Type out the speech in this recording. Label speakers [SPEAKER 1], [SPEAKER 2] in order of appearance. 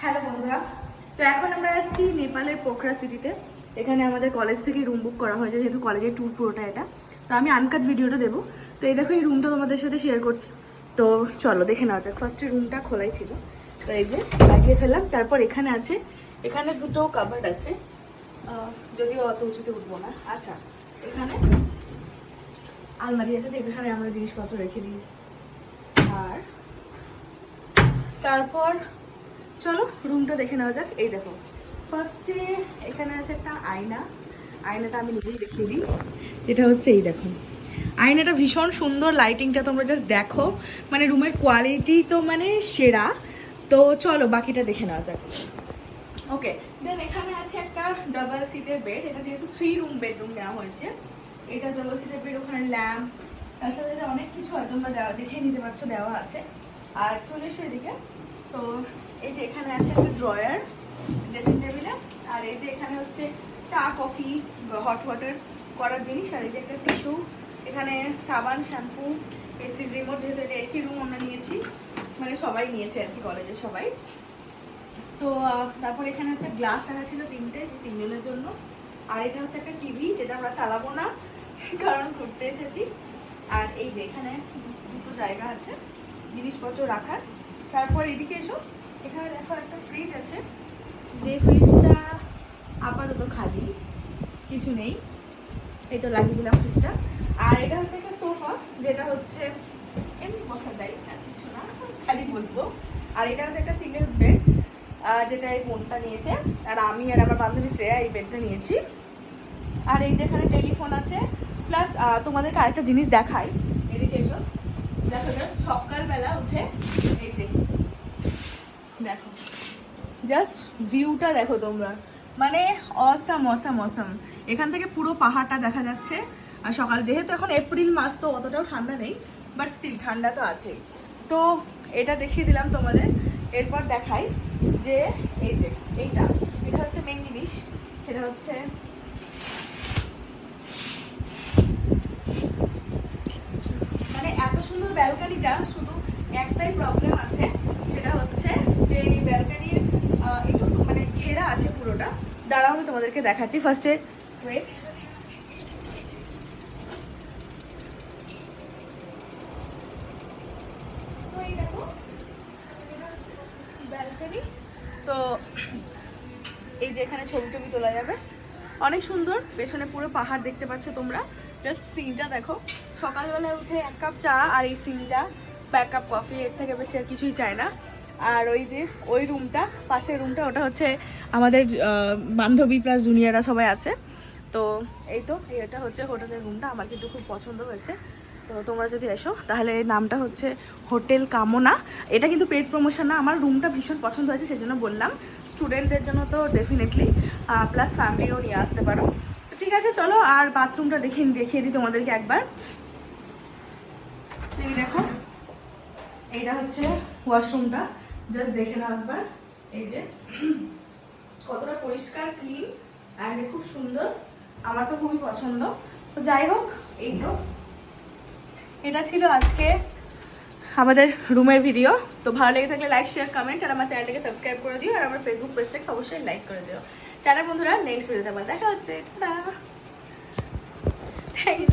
[SPEAKER 1] Hello বন্ধুরা, তো এখন আমরা আছি নেপালের পোখরা সিটিতে। এখানে আমাদের কলেজ থেকে রুম বুক করা হয়েছে, যেহেতু কলেজের ট্যুর পুরোটা এটা। তো আমি আনকাট ভিডিওটা দেবো। তো এই দেখো, এই রুমটা তোমাদের সাথে শেয়ার করছি। তো চলো দেখে নেওয়া যাক। ফার্স্টে রুমটা খোলাই ছিল, তো এই যে লাগিয়ে ফেললাম। তারপর এখানে আছে, এখানে দুটো কাবার্ড আছে, যদিও অত উঁচুতে উঠবো না। আচ্ছা, এখানে আলমারি আছে যেখানে আমরা জিনিসপত্র রেখে দিয়েছি। আর তারপর চলো রুমটা দেখে নেওয়া যাক। এই দেখো, ফার্স্টে এখানে আছে একটা আয়না। আয়নাটা আমি নিজেই দেখিয়ে দিই। এটা হচ্ছে, এই দেখো আয়নাটা ভীষণ সুন্দর, লাইটিংটা তোমরা জাস্ট দেখো, মানে রুমের কোয়ালিটি তো মানে সেরা। তো চলো বাকিটা দেখে নেওয়া যাক। ওকে, দেন এখানে আছে একটা ডাবল সিটের বেড। এটা যেহেতু 3 রুম বেডরুম নেওয়া হয়েছে, এটা ডাবল সিটের বেড। ওখানে ল্যাম্প, তার সাথে অনেক কিছু হয়, তোমরা দেখে নিতে পারছো, দেওয়া আছে। আর চলে এসো এদিকে। তো এই যে এখানে আছে একটা ড্রয়ার ড্রেসিং টেবিলে। আর এই যে এখানে হচ্ছে চা কফি হট ওয়াটার করার জিনিস। আর এই যে একটা টিস্যু, এখানে সাবান, শ্যাম্পু, এসির রিমোট, যেহেতু এটা এসি রুম আমরা নিয়েছি, মানে সবাই নিয়েছে আর কি, কলেজের সবাই। তো তারপর এখানে হচ্ছে গ্লাস রাখা ছিল 3টে, যে 3 জনের জন্য। আর এটা হচ্ছে একটা টিভি, যেটা আমরা চালাবো না কারণ ঘুরতে এসেছি। আর এই যে এখানে দুটো জায়গা আছে জিনিসপত্র রাখার। তারপর এদিকে এসো, এখানে দেখো একটা ফ্রিজ আছে, যে ফ্রিজটা আপাতত খালি, কিছু নেই। এই তো লাগিয়ে দিলাম ফ্রিজটা। আর এটা হচ্ছে একটা সোফা, যেটা হচ্ছে এমনি বসার দেয়, কিছু না, খালি বসবো। আর এটা হচ্ছে একটা সিঙ্গেল বেড, যেটা এই বোনটা নিয়েছে, আর আমি আর আমার বান্ধবী শ্রেয়া এই বেডটা নিয়েছি। আর এই যে এখানে টেলিফোন আছে, প্লাস তোমাদেরকে আরেকটা জিনিস দেখাই। এদিকে এসো, দেখো জাস্ট সকালবেলা উঠে এই যে দেখো, জাস্ট ভিউটা দেখো তোমরা, মানে অসাম অসাম অসাম। এখান থেকে পুরো পাহাড়টা দেখা যাচ্ছে। আর সকাল, যেহেতু এখন এপ্রিল মাস, তো অতটাও ঠান্ডা নেই, বাট স্টিল ঠান্ডা তো আছেই। তো এটা দেখিয়ে দিলাম তোমাদের। এরপর দেখাই যে এই যে এটা হচ্ছে মেন জিনিস। এটা হচ্ছে মানে এত সুন্দর ব্যালকনিটা, শুধু একটাই প্রবলেম আছে, সেটা হচ্ছে যে এই ব্যালকনির একটু মানে ঘেরা আছে পুরোটা। দাঁড়াও আমি তোমাদেরকে দেখাচ্ছি। ফার্স্টে ওয়েট, তো এই দেখো ব্যালকনি। তো এই যে এখানে ছবি টবি তোলা যাবে, অনেক সুন্দর। পেছনে পুরো পাহাড় দেখতে পাচ্ছ তোমরা। জাস্ট সিনটা দেখো, সকালবেলা উঠে 1 কাপ চা আর এই সিনটা বা 1 কাপ কফি, এর থেকে বেশি আর কিছুই চাই না। আর ওই যে ওই রুমটা, পাশের রুমটা, ওটা হচ্ছে আমাদের বান্ধবী প্লাস জুনিয়ররা সবাই আছে। তো এই তো এটা হচ্ছে হোটেলের রুমটা, আমার কিন্তু খুব পছন্দ হয়েছে। তো তোমরা যদি এসো তাহলে নামটা হচ্ছে হোটেল কামনা। এটা কিন্তু পেড প্রমোশন না, আমার রুমটা ভীষণ পছন্দ হয়েছে সেজন্য বললাম। স্টুডেন্টদের জন্য তো ডেফিনেটলি, প্লাস ফ্যামিলিও নিয়ে আসতে পারো। ঠিক আছে, চলো আর বাথরুমটা দেখিয়ে দিই তোমাদেরকে একবার। এই দেখো, এইটা হচ্ছে ওয়াশরুমটা, জাস্ট দেখে নাও একবার। এই যে কতটা পরিষ্কার, ক্লিন, অ্যান্ড খুব সুন্দর। আমার তো খুবই পছন্দ। তো যাই হোক, এই তো এটা ছিল আজকে আমাদের রুমের ভিডিও। তো ভালো লেগে থাকলে লাইক, শেয়ার, কমেন্ট, আর আমার চ্যানেলটাকে সাবস্ক্রাইব করে দিও। আর আমার ফেসবুক পেজটাকে অবশ্যই লাইক করে দিও। টাটা বন্ধুরা, নেক্সট ভিডিওতে আবার দেখা হচ্ছে। Tata, thank you.